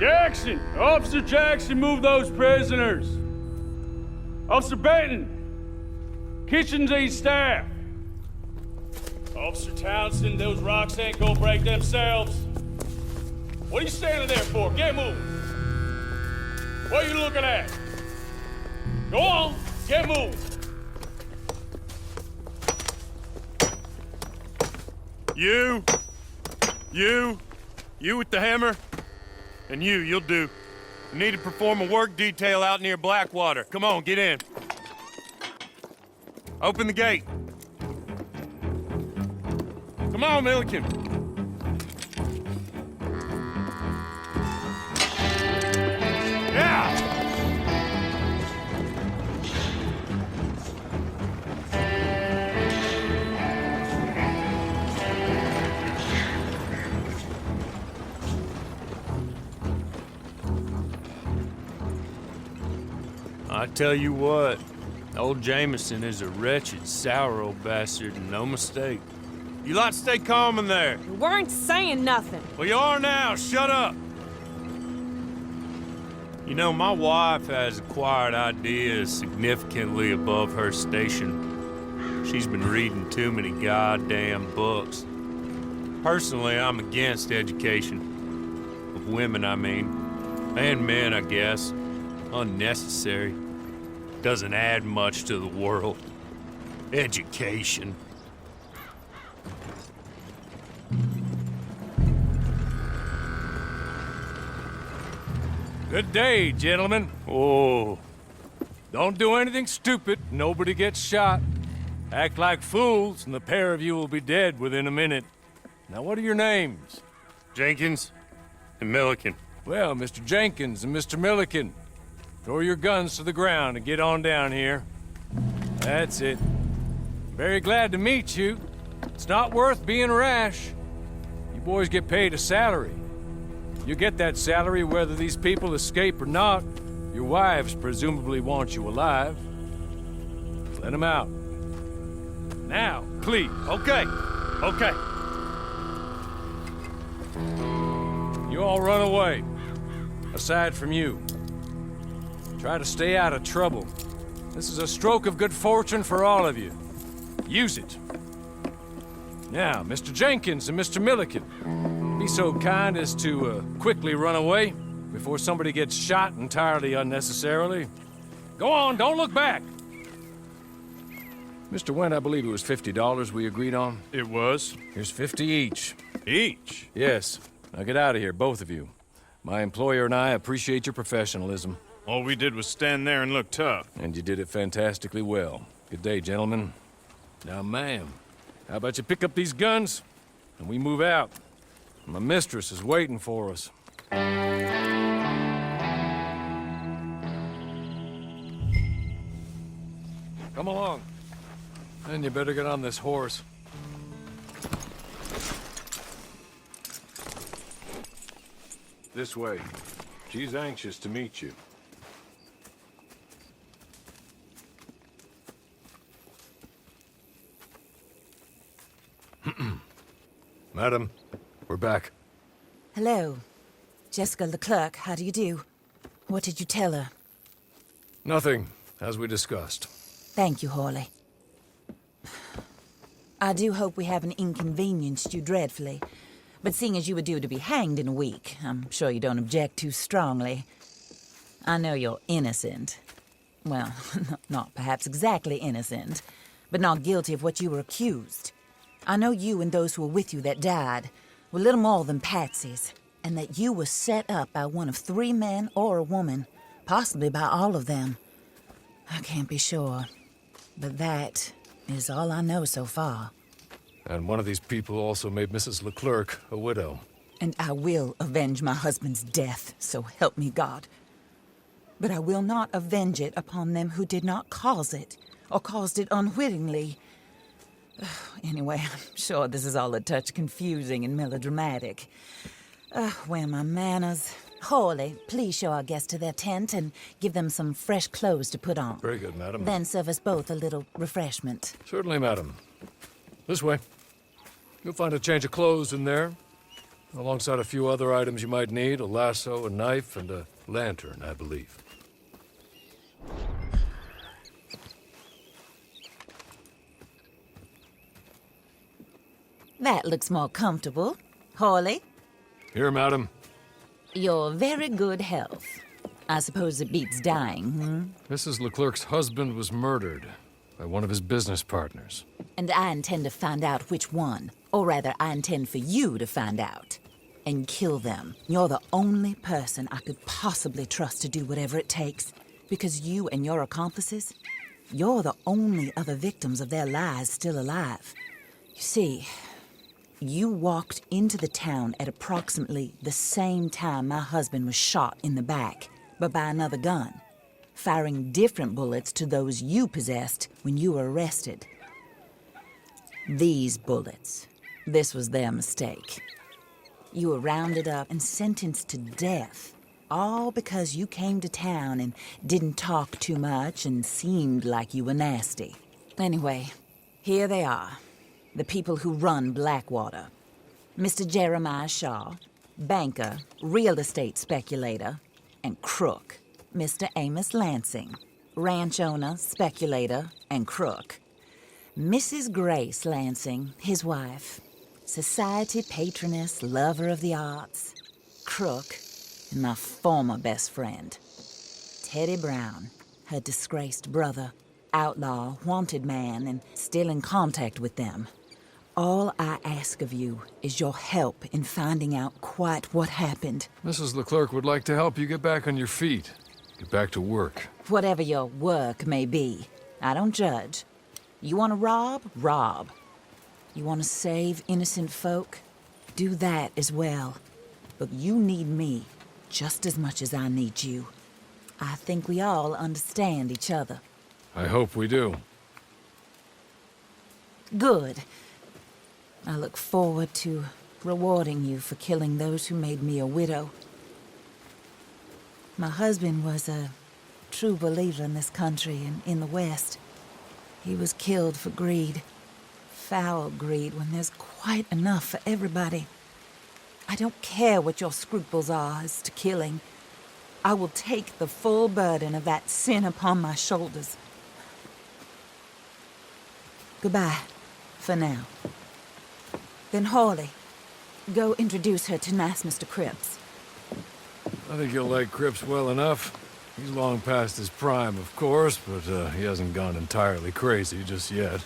Jackson! Officer Jackson, move those prisoners! Officer Benton! Kitchens aid staff! Officer Townsend, those rocks ain't gonna break themselves. What are you standing there for? Get moving! What are you looking at? Go on, get moving! You with the hammer? And you'll do. You need to perform a work detail out near Blackwater. Come on, get in. Open the gate. Come on, Milliken. Yeah! I tell you what, old Jameson is a wretched, sour old bastard, and no mistake. You lot stay calm in there. We weren't saying nothing. Well, you are now. Shut up. You know, my wife has acquired ideas significantly above her station. She's been reading too many goddamn books. Personally, I'm against education. Of women, I mean. And men, I guess. Unnecessary. Doesn't add much to the world. Education. Good day, gentlemen. Oh. Don't do anything stupid. Nobody gets shot. Act like fools, and the pair of you will be dead within a minute. Now, what are your names? Jenkins and Milliken. Well, Mr. Jenkins and Mr. Milliken, throw your guns to the ground and get on down here. That's it. Very glad to meet you. It's not worth being rash. You boys get paid a salary. You get that salary whether these people escape or not. Your wives presumably want you alive. Let them out. Now, please. Okay. Okay. You all run away. Aside from you. Try to stay out of trouble. This is a stroke of good fortune for all of you. Use it. Now, Mr. Jenkins and Mr. Milliken, be so kind as to quickly run away before somebody gets shot entirely unnecessarily. Go on, don't look back. Mr. Wendt, I believe it was $50 we agreed on. It was. Here's 50 each. Each? Yes. Now get out of here, both of you. My employer and I appreciate your professionalism. All we did was stand there and look tough. And you did it fantastically well. Good day, gentlemen. Now, ma'am, how about you pick up these guns and we move out? My mistress is waiting for us. Come along. And you better get on this horse. This way. She's anxious to meet you. Madam, we're back. Hello. Jessica Leclerc, how do you do? What did you tell her? Nothing, as we discussed. Thank you, Hawley. I do hope we haven't inconvenienced you dreadfully. But seeing as you were due to be hanged in a week, I'm sure you don't object too strongly. I know you're innocent. Well, not perhaps exactly innocent, but not guilty of what you were accused. I know you and those who were with you that died were little more than patsies, and that you were set up by one of 3 men or a woman, possibly by all of them. I can't be sure, but that is all I know so far. And one of these people also made Mrs. Leclerc a widow. And I will avenge my husband's death, so help me God. But I will not avenge it upon them who did not cause it, or caused it unwittingly. Anyway, I'm sure this is all a touch confusing and melodramatic. Where are my manners? Hawley, please show our guests to their tent and give them some fresh clothes to put on. Very good, madam. Then serve us both a little refreshment. Certainly, madam. This way. You'll find a change of clothes in there. alongside a few other items you might need, a lasso, a knife, and a lantern, I believe. That looks more comfortable. Hawley, Here, madam. your very good health. I suppose it beats dying, hmm? Mrs. Leclerc's husband was murdered by one of his business partners. And I intend to find out which one. Or rather, I intend for you to find out. And kill them. You're the only person I could possibly trust to do whatever it takes. Because you and your accomplices, you're the only other victims of their lies still alive. You see, you walked into the town at approximately the same time my husband was shot in the back, but by another gun, firing different bullets to those you possessed when you were arrested. These bullets, this was their mistake. You were rounded up and sentenced to death, all because you came to town and didn't talk too much and seemed like you were nasty. Anyway, here they are. The people who run Blackwater. Mr. Jeremiah Shaw, banker, real estate speculator, and crook. Mr. Amos Lansing, ranch owner, speculator, and crook. Mrs. Grace Lansing, his wife, society patroness, lover of the arts, crook, and my former best friend. Teddy Brown, her disgraced brother, outlaw, wanted man, and still in contact with them. All I ask of you is your help in finding out quite what happened. Mrs. Leclerc would like to help you get back on your feet. Get back to work. Whatever your work may be, I don't judge. You want to rob? Rob. You want to save innocent folk? Do that as well. But you need me just as much as I need you. I think we all understand each other. I hope we do. Good. I look forward to rewarding you for killing those who made me a widow. My husband was a true believer in this country and in the West. He was killed for greed. Foul greed when there's quite enough for everybody. I don't care what your scruples are as to killing. I will take the full burden of that sin upon my shoulders. Goodbye, for now. Then Hawley, go introduce her to nice Mr. Cripps. I think you'll like Cripps well enough. He's long past his prime, of course, but he hasn't gone entirely crazy just yet.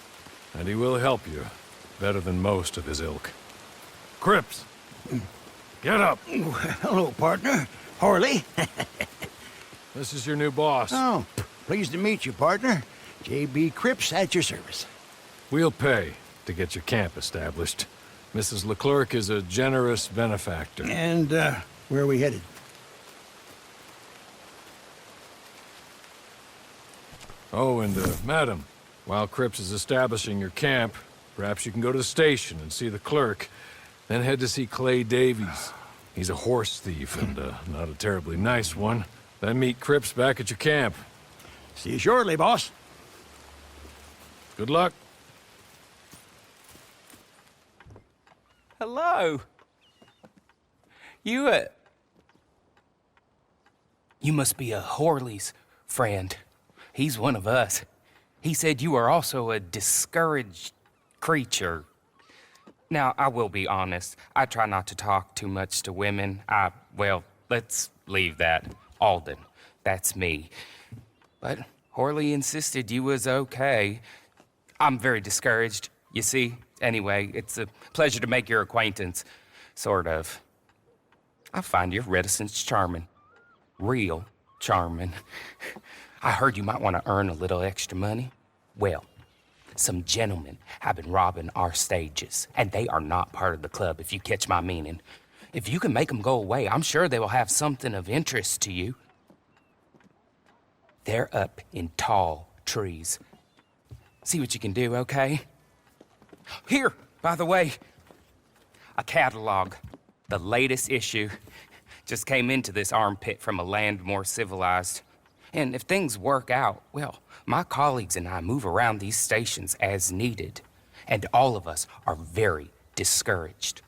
And he will help you, better than most of his ilk. Cripps! Get up! Hello, partner. Hawley. This is your new boss. Oh, pleased to meet you, partner. J.B. Cripps at your service. We'll pay to get your camp established. Mrs. Leclerc is a generous benefactor. And, where are we headed? Oh, and, madam, while Cripps is establishing your camp, perhaps you can go to the station and see the clerk, then head to see Clay Davies. He's a horse thief and, not a terribly nice one. Then meet Cripps back at your camp. See you shortly, boss. Good luck. Hello. You must be a Horley's friend. He's one of us. He said you are also a discouraged creature. Now, I will be honest. I try not to talk too much to women. Well, let's leave that. Alden, that's me. But Horley insisted you was okay. I'm very discouraged, you see. Anyway, it's a pleasure to make your acquaintance. Sort of. I find your reticence charming. Real charming. I heard you might want to earn a little extra money. Well, some gentlemen have been robbing our stages, and they are not part of the club, if you catch my meaning. If you can make them go away, I'm sure they will have something of interest to you. They're up in tall trees. See what you can do, okay? Here, by the way, a catalog. The latest issue. Just came into this armpit from a land more civilized. And if things work out, well, my colleagues and I move around these stations as needed. And all of us are very discouraged.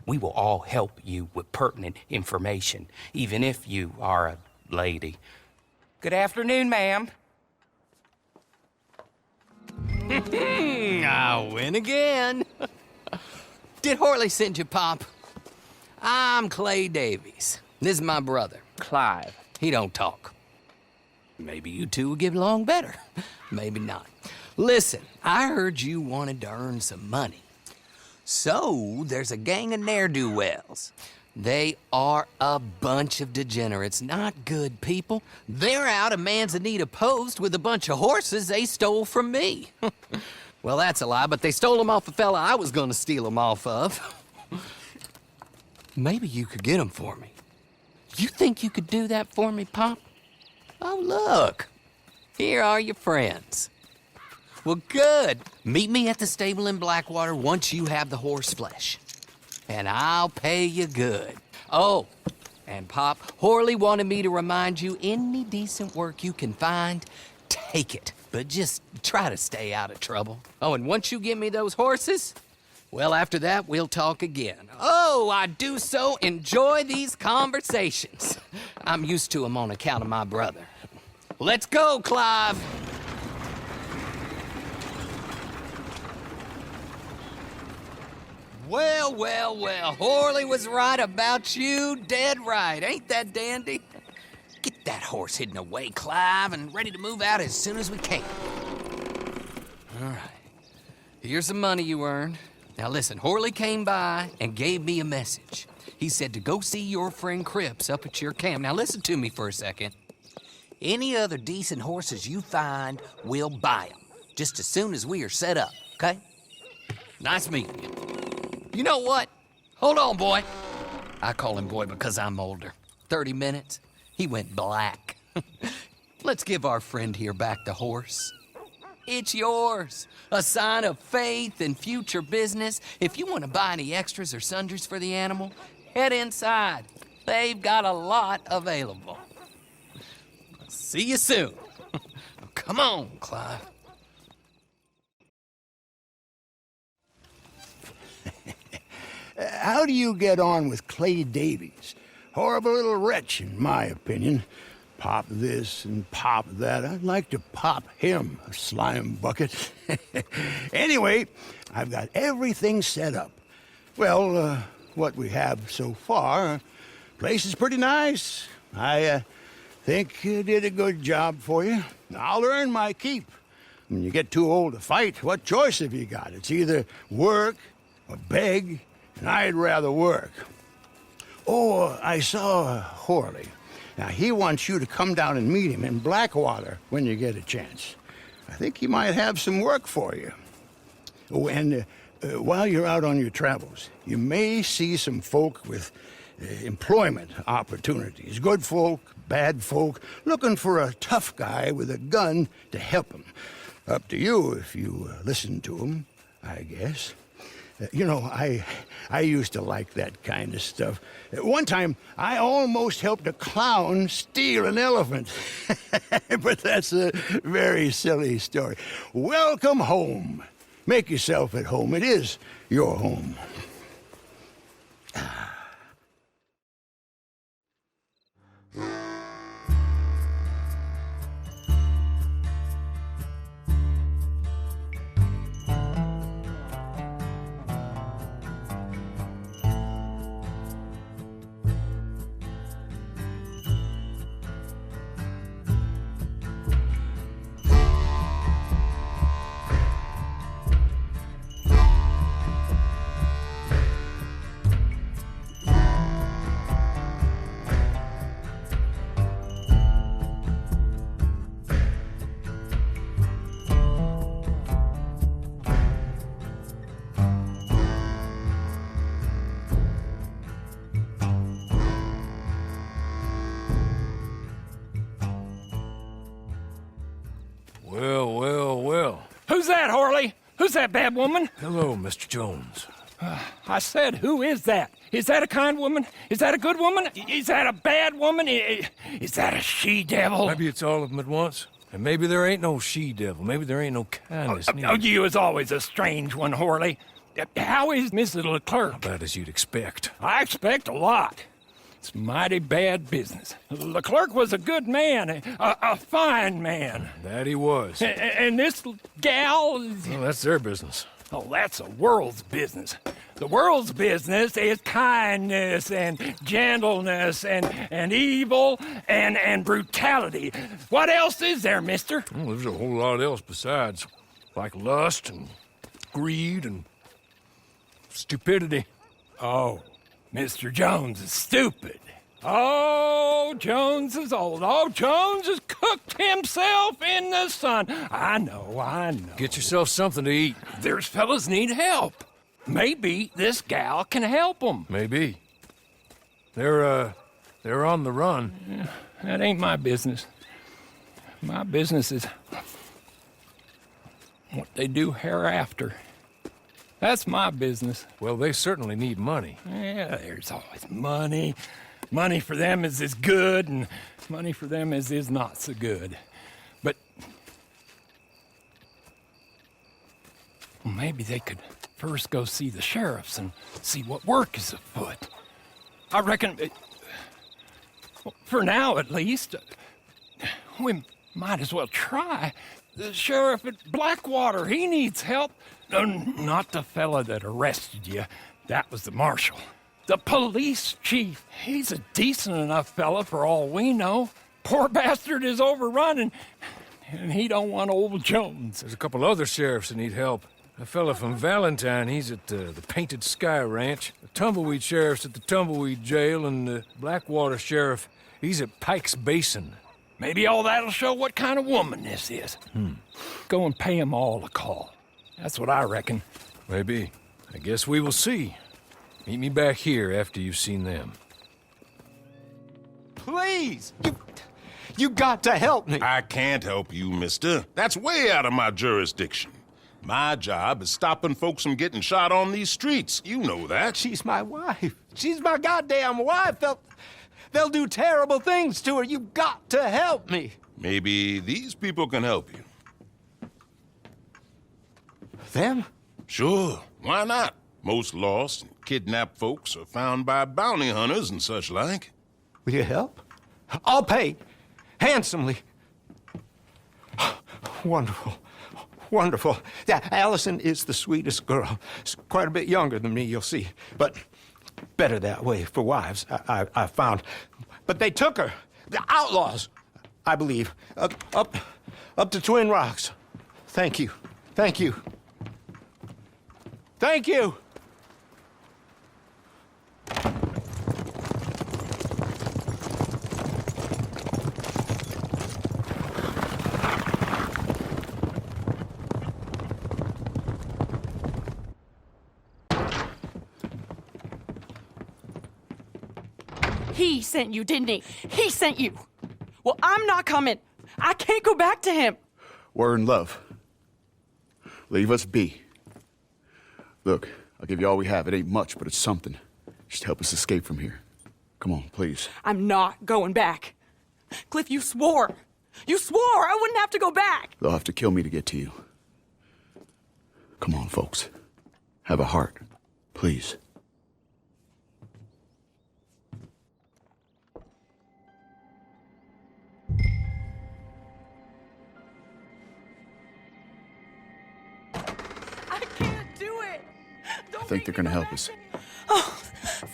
We will all help you with pertinent information, even if you are a lady. Good afternoon, ma'am. I win again. Did Horley send you, Pop? I'm Clay Davies. This is my brother, Clive. He don't talk. Maybe you two will get along better. Maybe not. Listen, I heard you wanted to earn some money. So, there's a gang of ne'er-do-wells. They are a bunch of degenerates, not good people. They're out of Manzanita Post with a bunch of horses they stole from me. Well, that's a lie, but they stole them off a fella I was gonna steal them off of. Maybe you could get them for me. You think you could do that for me, Pop? Oh, look. Here are your friends. Well, good. Meet me at the stable in Blackwater once you have the horse flesh. And I'll pay you good. Oh, and Pop, Horley wanted me to remind you, any decent work you can find, take it. But just try to stay out of trouble. Oh, and once you give me those horses, well, after that, we'll talk again. Oh, I do so enjoy these conversations. I'm used to them on account of my brother. Let's go, Clive. Well, well, well, Horley was right about you, dead right. Ain't that dandy? Get that horse hidden away, Clive, and ready to move out as soon as we can. All right. Here's the money you earned. Now listen, Horley came by and gave me a message. He said to go see your friend Cripps up at your camp. Now listen to me for a second. Any other decent horses you find, we'll buy them. Just as soon as we are set up, okay? Nice meeting you. You know what? Hold on, boy. I call him boy because I'm older. 30 minutes, he went black. Let's give our friend here back the horse. It's yours. A sign of faith and future business. If you want to buy any extras or sundries for the animal, head inside. They've got a lot available. See you soon. Come on, Clive. How do you get on with Clay Davies? Horrible little wretch, in my opinion. Pop this and pop that. I'd like to pop him, a slime bucket. Anyway, I've got everything set up. Well, what we have so far, place is pretty nice. I think you did a good job for you. I'll earn my keep. When you get too old to fight, what choice have you got? It's either work or beg, and I'd rather work. Oh, I saw Horley. Now, he wants you to come down and meet him in Blackwater when you get a chance. I think he might have some work for you. Oh, and while you're out on your travels, you may see some folk with employment opportunities. Good folk, bad folk, looking for a tough guy with a gun to help them. Up to you if you listen to them, I guess. You know, I used to like that kind of stuff. One time, I almost helped a clown steal an elephant. But that's a very silly story. Welcome home. Make yourself at home. It is your home. Well, well, well. Who's that, Horley? Who's that bad woman? Hello, Mr. Jones. I said, who is that? Is that a kind woman? Is that a good woman? Is that a bad woman? Is that a she-devil? Maybe it's all of them at once. And maybe there ain't no she-devil. Maybe there ain't no kindness neither. You is always a strange one, Horley. How is Mrs. Leclerc? About as you'd expect. I expect a lot. It's mighty bad business. Leclerc was a good man, a fine man. That he was. And this gal... Well, that's their business. Oh, that's the world's business. The world's business is kindness and gentleness and evil and brutality. What else is there, mister? Well, there's a whole lot else besides. Like lust and greed and stupidity. Oh, Mr. Jones is stupid. Oh, Jones is old. Oh, Jones has cooked himself in the sun. I know. Get yourself something to eat. There's fellas need help. Maybe this gal can help them. Maybe. They're on the run. That ain't my business. My business is what they do hereafter. That's my business. Well, they certainly need money. Yeah, there's always money. Money for them is good, and money for them is not so good. But well, maybe they could first go see the sheriffs and see what work is afoot. I reckon, well, for now at least, we might as well try. The sheriff at Blackwater, he needs help. Not the fella that arrested you. That was the marshal. The police chief, he's a decent enough fella for all we know. Poor bastard is overrun, and he don't want old Jones. There's a couple other sheriffs that need help. A fella from Valentine, he's at the Painted Sky Ranch. The Tumbleweed sheriff's at the Tumbleweed Jail, and the Blackwater sheriff, he's at Pike's Basin. Maybe all that'll show what kind of woman this is. Go and pay 'em all a call. That's what I reckon. Maybe. I guess we will see. Meet me back here after you've seen them. Please! You got to help me! I can't help you, mister. That's way out of my jurisdiction. My job is stopping folks from getting shot on these streets. You know that. She's my wife. She's my goddamn wife. They'll do terrible things to her. You got to help me. Maybe these people can help you. Them? Sure, why not? Most lost and kidnapped folks are found by bounty hunters and such like. Will you help? I'll pay. Handsomely. Wonderful. Wonderful. Yeah, Allison is the sweetest girl. She's quite a bit younger than me, you'll see. But better that way for wives, I found. But they took her. The outlaws, I believe. Up to Twin Rocks. Thank you. Thank you. Thank you. He sent you, didn't he? He sent you. Well, I'm not coming. I can't go back to him. We're in love. Leave us be. Look, I'll give you all we have. It ain't much, but it's something. Just help us escape from here. Come on, please. I'm not going back. Cliff, you swore. You swore I wouldn't have to go back. They'll have to kill me to get to you. Come on, folks. Have a heart. Please. I can't do it. I think they're gonna help us. Oh,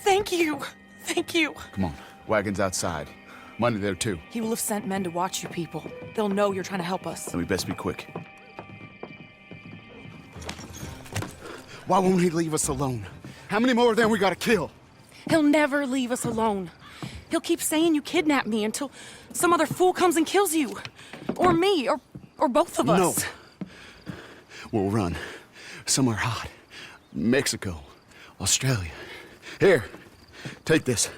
thank you. Thank you. Come on. Wagon's outside. Money there, too. He will have sent men to watch you people. They'll know you're trying to help us. Then we best be quick. Why won't he leave us alone? How many more of them we gotta kill? He'll never leave us alone. He'll keep saying you kidnapped me until some other fool comes and kills you. Or me, or both of us. No. We'll run. Somewhere hot. Mexico. Australia. Here. Take this.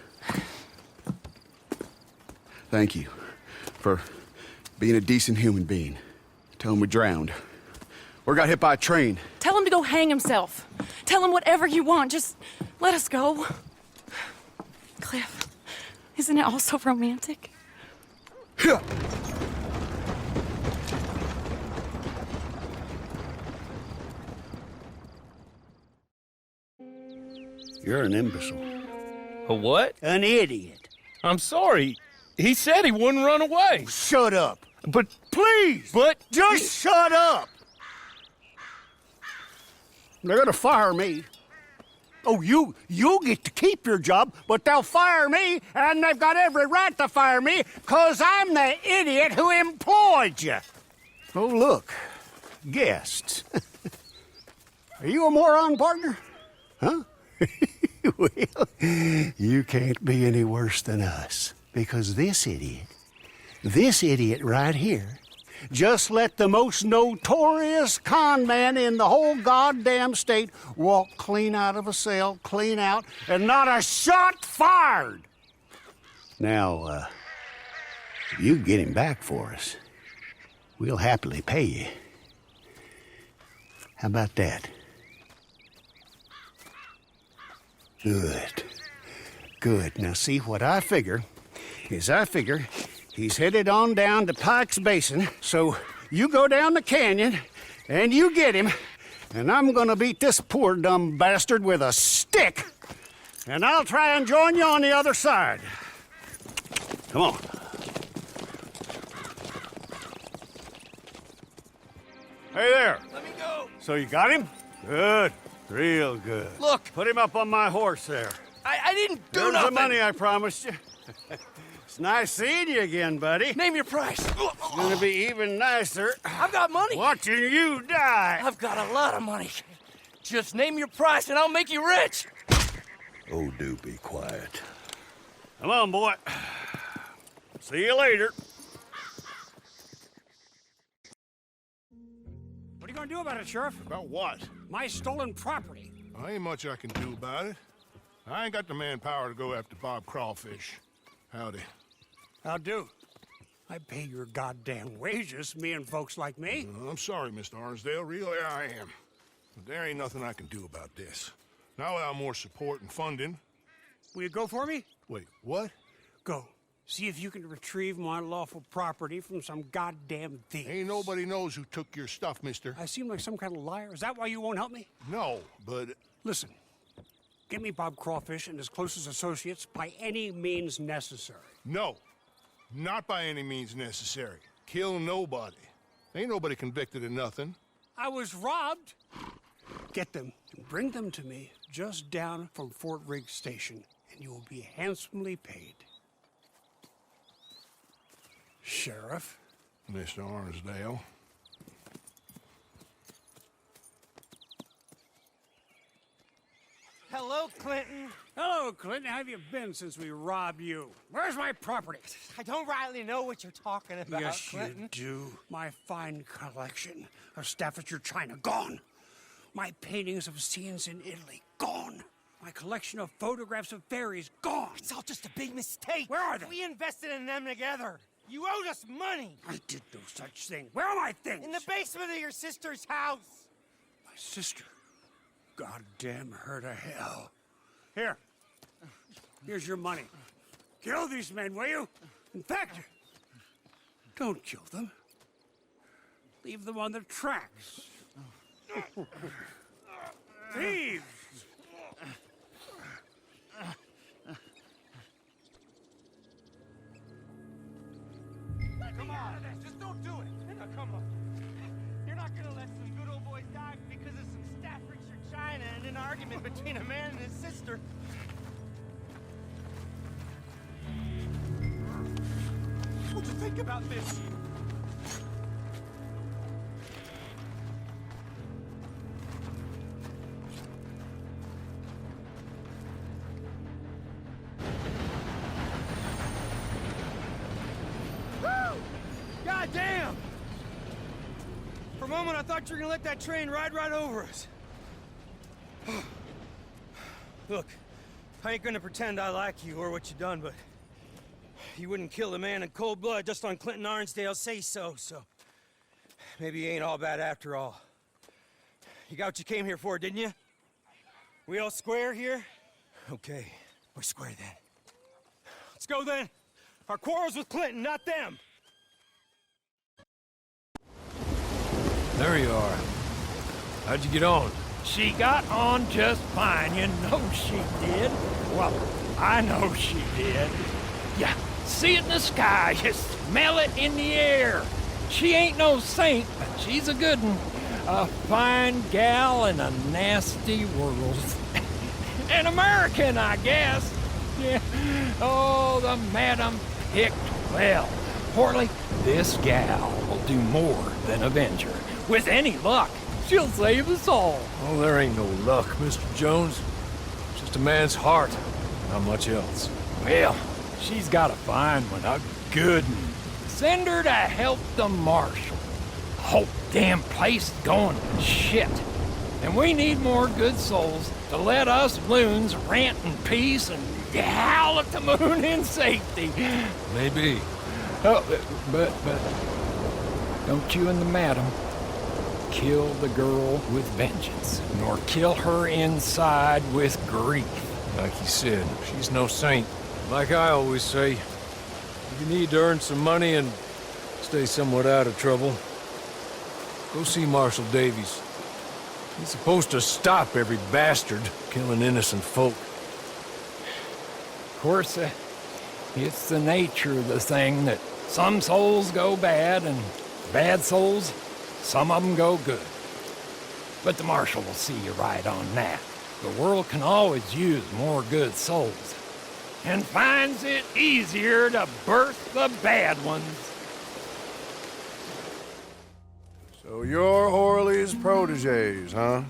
Thank you for being a decent human being. Tell him we drowned. Or got hit by a train. Tell him to go hang himself. Tell him whatever you want. Just let us go. Cliff, isn't it all so romantic? Yeah. You're an imbecile. A what? An idiot. I'm sorry. He said he wouldn't run away. Shut up. But Please! But Just shut up! They're gonna fire me. Oh, you get to keep your job, but they'll fire me, and they've got every right to fire me, 'cause I'm the idiot who employed you. Oh, look. Guests. Are you a moron, partner? Huh? Well, you can't be any worse than us, because this idiot right here, just let the most notorious con man in the whole goddamn state walk clean out of a cell, clean out, and not a shot fired. Now, if you get him back for us, we'll happily pay you. How about that? Good. Good. Now, see, what I figure is he's headed on down to Pike's Basin, so you go down the canyon and you get him, and I'm gonna beat this poor dumb bastard with a stick, and I'll try and join you on the other side. Come on. Hey there. Let me go. So you got him? Good. Real good. Look. Put him up on my horse there. I didn't do There's nothing. the money I promised you. It's nice seeing you again, buddy. Name your price. It's gonna be even nicer I've got money. watching you die. I've got a lot of money. Just name your price and I'll make you rich. Oh, do be quiet. Come on, boy. See you later. What are you gonna do about it, Sheriff? About what? My stolen property. Ain't much I can do about it. I ain't got the manpower to go after Bob Crawfish. Howdy. How do? I pay your goddamn wages, me and folks like me. I'm sorry, Mr. Arnsdale. Really, I am. But there ain't nothing I can do about this. Not without more support and funding. Will you go for me? Wait, what? Go. See if you can retrieve my lawful property from some goddamn thief. Ain't nobody knows who took your stuff, mister. I seem like some kind of liar. Is that why you won't help me? No, but... Listen, get me Bob Crawfish and his closest associates by any means necessary. No. Not by any means necessary. Kill nobody. Ain't nobody convicted of nothing. I was robbed. Get them and bring them to me just down from Fort Riggs Station, and you will be handsomely paid. Sheriff? Mr. Arnsdale. Hello, Clinton. Hello, Clinton. How have you been since we robbed you? Where's my property? I don't rightly know what you're talking about, Yes, Clinton. you do. My fine collection of Staffordshire china, gone. My paintings of scenes in Italy, gone. My collection of photographs of fairies, gone. It's all just a big mistake. Where are they? We invested in them together. You owed us money. I did no such thing. Where are my things? In the basement of your sister's house. My sister. Goddamn her to hell. Here. Here's your money. Kill these men, will you? In fact, don't kill them. Leave them on the tracks. Thieves! Come on. Just don't do it. Now, come on. You're not gonna let some good old boys die because of some Staffordshire china and an argument between a man and his sister. What do you think about this? God damn! For a moment, I thought you were gonna let that train ride right over us. Look, I ain't gonna pretend I like you or what you done, but you wouldn't kill a man in cold blood just on Clinton Arnsdale's say-so, so maybe you ain't all bad after all. You got what you came here for, didn't you? We all square here? Okay, we're square then. Let's go then. Our quarrel's with Clinton, not them. There you are. How'd you get on? She got on just fine, you know she did. Well, I know she did. You see it in the sky, you smell it in the air. She ain't no saint, but she's a good one. A fine gal in a nasty world. An American, I guess. Yeah. Oh, the madam picked well. Horley, this gal will do more than avenge her. With any luck, she'll save us all. Oh, there ain't no luck, Mr. Jones. Just a man's heart, not much else. Well, she's got a fine one, a good one. Send her to help the marshal. Whole damn place is going to shit. And we need more good souls to let us loons rant in peace and howl at the moon in safety. Maybe. Oh, but don't you and the madam kill the girl with vengeance, nor kill her inside with grief. Like you said, she's no saint. Like I always say, if you need to earn some money and stay somewhat out of trouble, go see Marshal Davies. He's supposed to stop every bastard killing innocent folk. Of course, it's the nature of the thing that some souls go bad and bad souls, some of them go good. But the marshal will see you right on that. The world can always use more good souls, and finds it easier to birth the bad ones. So you're Horley's proteges, huh?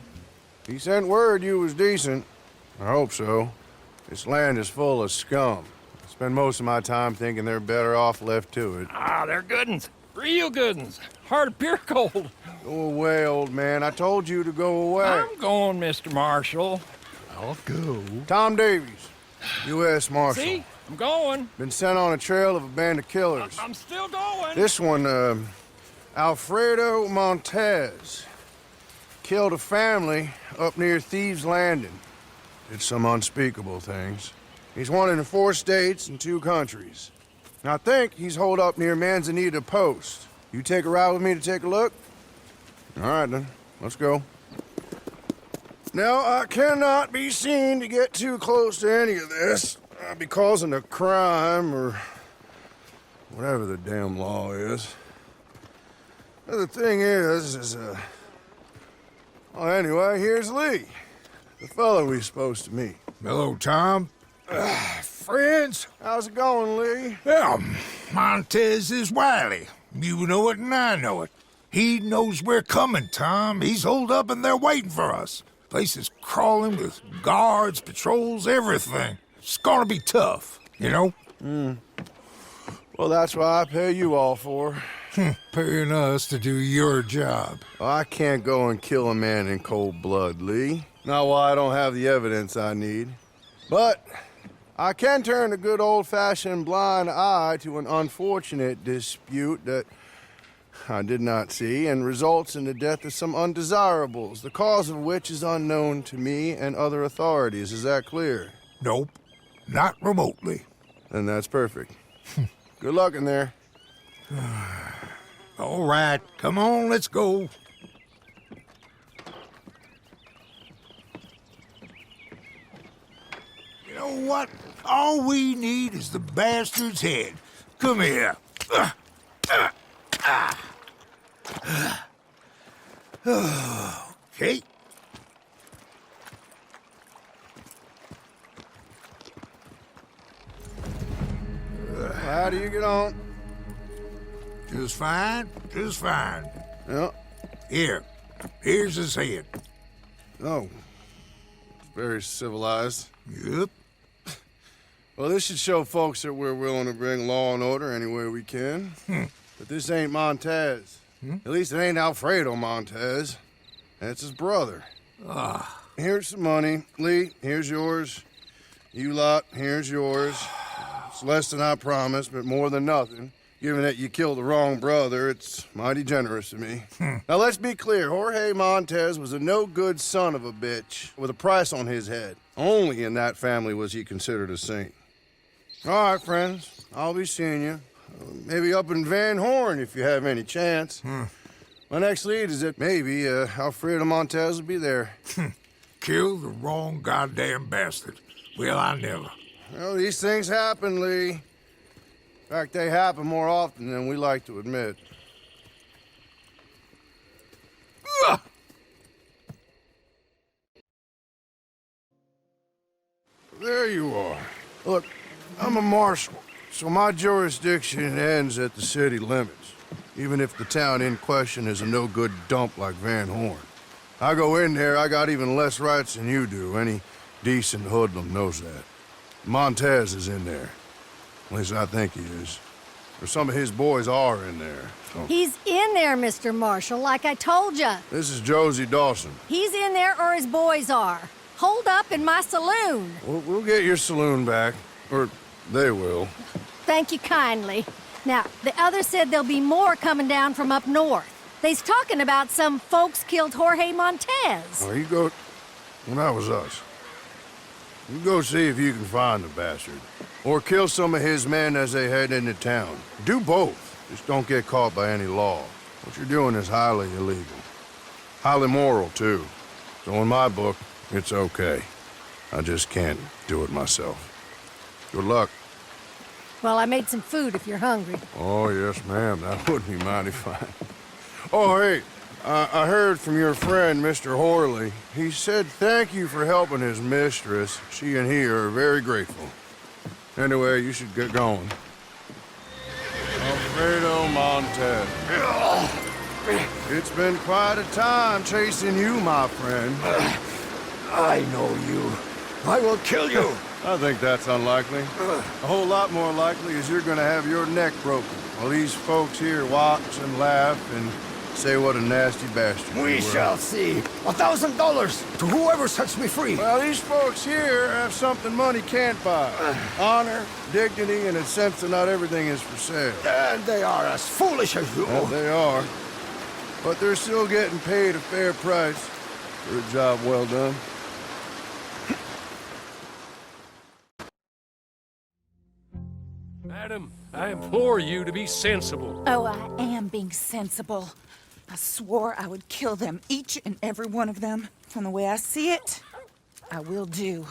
He sent word you was decent. I hope so. This land is full of scum. I spend most of my time thinking they're better off left to it. Ah, they're good uns. Real good uns. Hard of pure cold. Go away, old man. I told you to go away. I'm going, Mr. Marshal. I'll go. Tom Davies, U.S. Marshal. See? I'm going. Been sent on a trail of a band of killers. I'm still going. This one, Alfredo Montez. Killed a family up near Thieves Landing. Did some unspeakable things. He's wanted in 4 states and 2 countries. I think he's holed up near Manzanita Post. You take a ride with me to take a look? All right, then. Let's go. Now, I cannot be seen to get too close to any of this. I'll be causing a crime or whatever the damn law is. The thing is, well, anyway, here's Lee, the fellow we're supposed to meet. Hello, Tom. Friends? How's it going, Lee? Montez is wily. You know it and I know it. He knows we're coming, Tom. He's holed up and they're waiting for us. Place is crawling with guards, patrols, everything. It's gonna be tough, you know? Well, that's what I pay you all for. Paying us to do your job. I can't go and kill a man in cold blood, Lee. Not while I don't have the evidence I need. But I can turn a good old-fashioned blind eye to an unfortunate dispute that I did not see and results in the death of some undesirables, the cause of which is unknown to me and other authorities. Is that clear? Nope. Not remotely. Then that's perfect. Good luck in there. All right, come on, let's go. You know what? All we need is the bastard's head. Come here. Okay. How do you get on? Just fine, just fine. Yeah. Here's his head. Oh. Very civilized. Yep. Well, this should show folks that we're willing to bring law and order any way we can. But this ain't Montez. At least it ain't Alfredo Montez. That's his brother. Here's some money. Lee, here's yours. You lot, here's yours. It's less than I promised, but more than nothing. Given that you killed the wrong brother, it's mighty generous of me. Now, let's be clear. Jorge Montez was a no-good son of a bitch with a price on his head. Only in that family was he considered a saint. All right, friends. I'll be seeing you. Maybe up in Van Horn if you have any chance. My next lead is that maybe Alfredo Montez will be there. Kill the wrong goddamn bastard. Well, I never. Well, these things happen, Lee. In fact, they happen more often than we like to admit. There you are. Look, I'm a marshal, so my jurisdiction ends at the city limits, even if the town in question is a no-good dump like Van Horn. I go in there, I got even less rights than you do. Any decent hoodlum knows that. Montez is in there. At least I think he is. Or some of his boys are in there. So. He's in there, Mr. Marshall, like I told you. This is Josie Dawson. He's in there or his boys are. Holed up in my saloon. We'll get your saloon back. Or they will. Thank you kindly. Now, the others said there'll be more coming down from up north. They's talking about some folks killed Jorge Montez. Oh, you go... Well, that was us. You go see if you can find the bastard. Or kill some of his men as they head into town. Do both. Just don't get caught by any law. What you're doing is highly illegal. Highly moral, too. So in my book, it's okay. I just can't do it myself. Good luck. Well, I made some food if you're hungry. Oh, yes, ma'am. That would be mighty fine. Oh, hey, I heard from your friend, Mr. Horley. He said thank you for helping his mistress. She and he are very grateful. Anyway, you should get going. Alfredo Montez. It's been quite a time chasing you, my friend. I know you. I will kill you. I think that's unlikely. A whole lot more likely is you're gonna have your neck broken while these folks here watch and laugh and say what a nasty bastard you We were. shall see. $1,000 to whoever sets me free. Well, these folks here have something money can't buy. Honor, dignity, and a sense that not everything is for sale. And they are as foolish as you. Well, they are. But they're still getting paid a fair price for a job well done. Madam, I implore you to be sensible. Oh, I am being sensible. I swore I would kill them, each and every one of them. From the way I see it, I will do.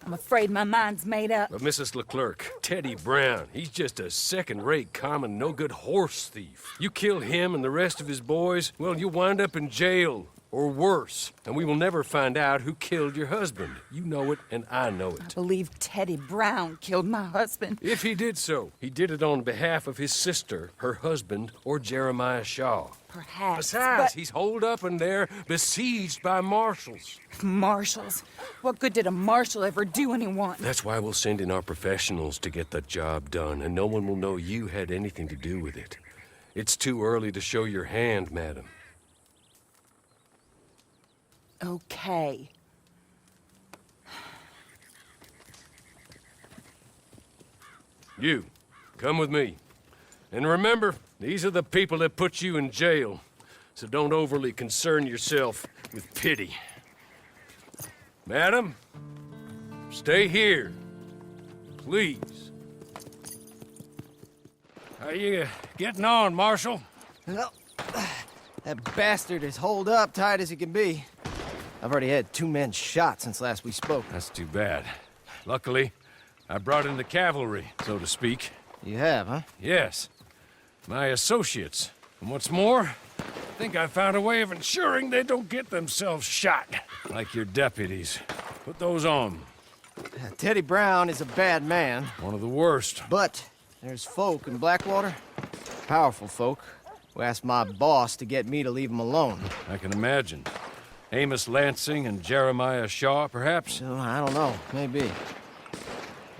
I'm afraid my mind's made up. But Mrs. Leclerc, Teddy Brown, he's just a second-rate, common, no-good horse thief. You kill him and the rest of his boys, well, you'll wind up in jail. Or worse, and we will never find out who killed your husband. You know it, and I know it. I believe Teddy Brown killed my husband. If he did so, he did it on behalf of his sister, her husband, or Jeremiah Shaw. Perhaps, Besides, but... he's holed up in there, besieged by marshals. Marshals? What good did a marshal ever do anyone? That's why we'll send in our professionals to get the job done, and no one will know you had anything to do with it. It's too early to show your hand, madam. Okay. You, come with me. And remember, these are the people that put you in jail, so don't overly concern yourself with pity. Madam, stay here, please. How you getting on, Marshal? Well, that bastard is holed up tight as he can be. I've already had 2 men shot since last we spoke. That's too bad. Luckily, I brought in the cavalry, so to speak. You have, huh? Yes. My associates. And what's more, I think I found a way of ensuring they don't get themselves shot. Like your deputies. Put those on. Teddy Brown is a bad man. One of the worst. But there's folk in Blackwater, powerful folk, who asked my boss to get me to leave them alone. I can imagine. Amos Lansing and Jeremiah Shaw, perhaps? So, I don't know. Maybe.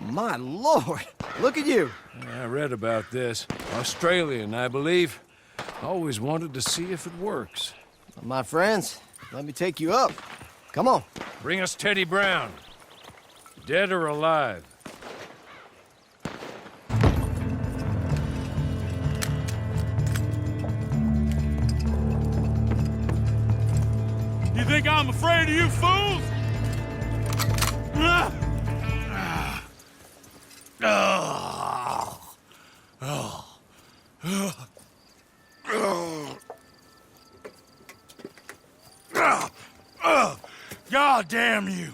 My lord! Look at you! I read about this. Australian, I believe. Always wanted to see if it works. My friends, let me take you up. Come on. Bring us Teddy Brown. Dead or alive. You think I'm afraid of you fools? God damn you!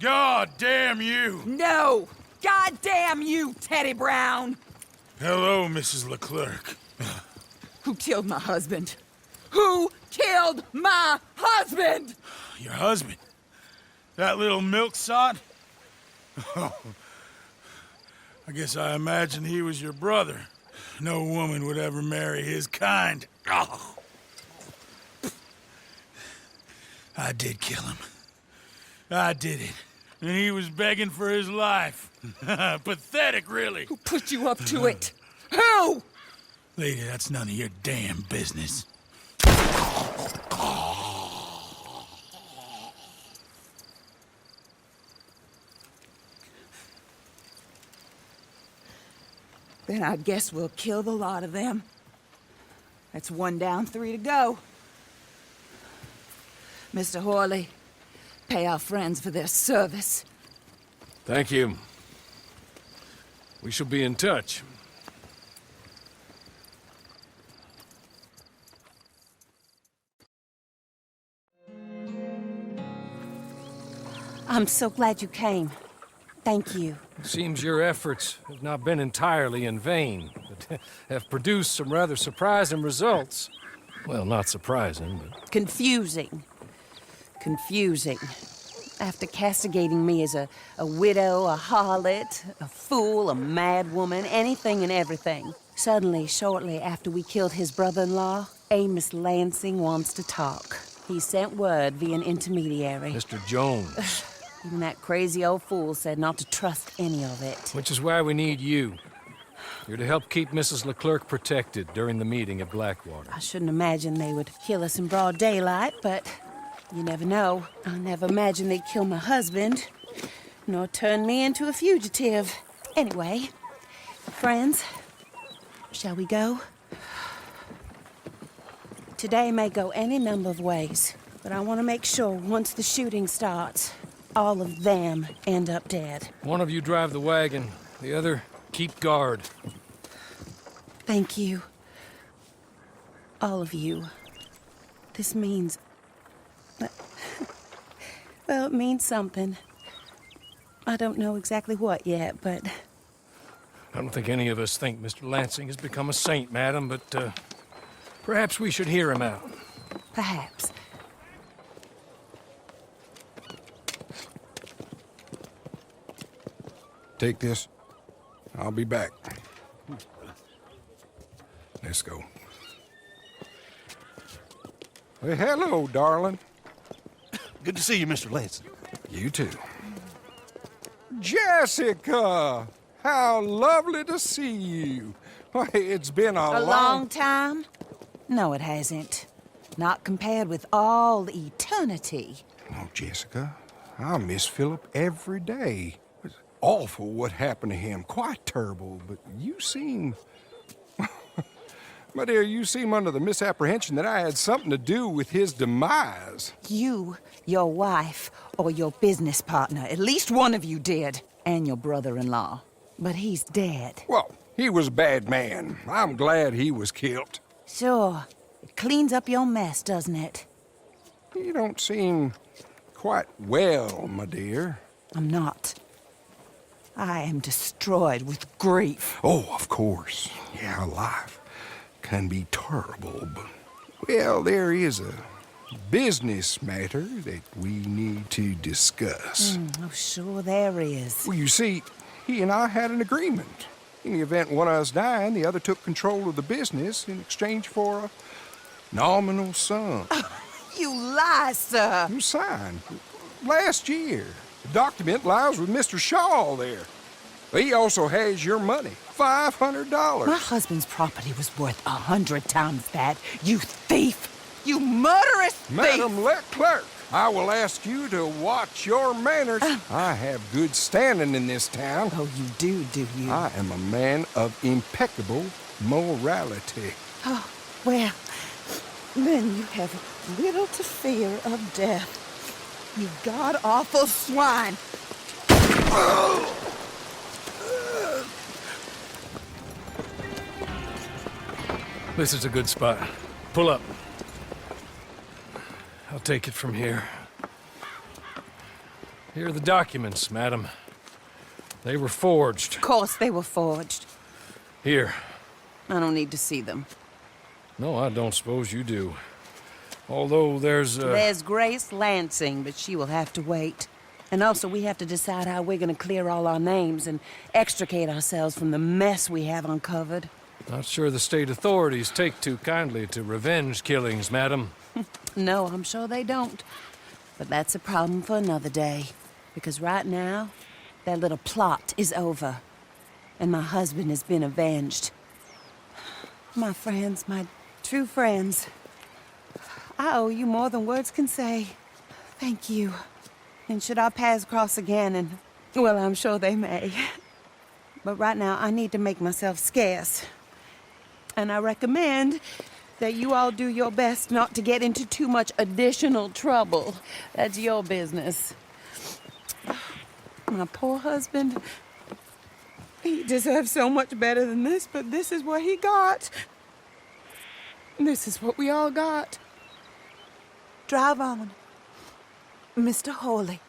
God damn you! No! God damn you, Teddy Brown! Hello, Mrs. Leclerc. Who killed my husband? Who killed my husband? Your husband? That little milksot? Oh, I guess I imagined he was your brother. No woman would ever marry his kind. Oh. I did kill him. I did it. And he was begging for his life. Pathetic, really. Who put you up to it? Who? Lady, that's none of your damn business. Then I guess we'll kill the lot of them. That's 1 down, 3 to go. Mr. Horley, pay our friends for their service. Thank you. We shall be in touch. I'm so glad you came. Thank you. Seems your efforts have not been entirely in vain, but have produced some rather surprising results. Well, not surprising, but... Confusing. Confusing. After castigating me as a widow, a harlot, a fool, a mad woman, anything and everything, suddenly, shortly after we killed his brother-in-law, Amos Lansing wants to talk. He sent word via an intermediary. Mr. Jones. Even that crazy old fool said not to trust any of it. Which is why we need you. You're to help keep Mrs. Leclerc protected during the meeting at Blackwater. I shouldn't imagine they would kill us in broad daylight, but you never know. I never imagined they'd kill my husband, nor turn me into a fugitive. Anyway, friends, shall we go? Today may go any number of ways, but I want to make sure once the shooting starts, all of them end up dead. One of you drive the wagon, the other keep guard. Thank you. All of you. This means... well, it means something. I don't know exactly what yet, but... I don't think any of us think Mr. Lansing has become a saint, madam, but perhaps we should hear him out. Perhaps. Take this. I'll be back. Let's go. Well, hello, darling. Good to see you, Mr. Lansing. You too. Jessica! How lovely to see you. Why, it's been a long time? No, it hasn't. Not compared with all eternity. Oh, Jessica, I miss Philip every day. It's awful what happened to him. Quite terrible, but you seem... My dear, you seem under the misapprehension that I had something to do with his demise. You, your wife, or your business partner. At least one of you did. And your brother-in-law. But he's dead. Well, he was a bad man. I'm glad he was killed. Sure. It cleans up your mess, doesn't it? You don't seem quite well, my dear. I'm not. I am destroyed with grief. Oh, of course. Yeah, life can be terrible, but... Well, there is a business matter that we need to discuss. Oh, sure there is. Well, you see, he and I had an agreement. In the event one of us died, the other took control of the business in exchange for a nominal sum. You lie, sir. You signed last year. The document lies with Mr. Shaw there. He also has your money, $500. My husband's property was worth 100 times that. You thief! You murderous thief! Madam Leclerc, I will ask you to watch your manners. I have good standing in this town. Oh, you do you? I am a man of impeccable morality. Oh, well, then you have little to fear of death. You god-awful swine! This is a good spot. Pull up. I'll take it from here. Here are the documents, madam. They were forged. Of course they were forged. Here. I don't need to see them. No, I don't suppose you do. Although there's There's Grace Lansing, but she will have to wait. And also, we have to decide how we're gonna clear all our names and extricate ourselves from the mess we have uncovered. Not sure the state authorities take too kindly to revenge killings, madam. No, I'm sure they don't. But that's a problem for another day. Because right now, that little plot is over. And my husband has been avenged. My friends, my true friends. I owe you more than words can say. Thank you. And should our paths cross again, and, well, I'm sure they may. But right now, I need to make myself scarce. And I recommend that you all do your best not to get into too much additional trouble. That's your business. My poor husband, he deserves so much better than this, but this is what he got. This is what we all got. Drive on, Mr. Hawley.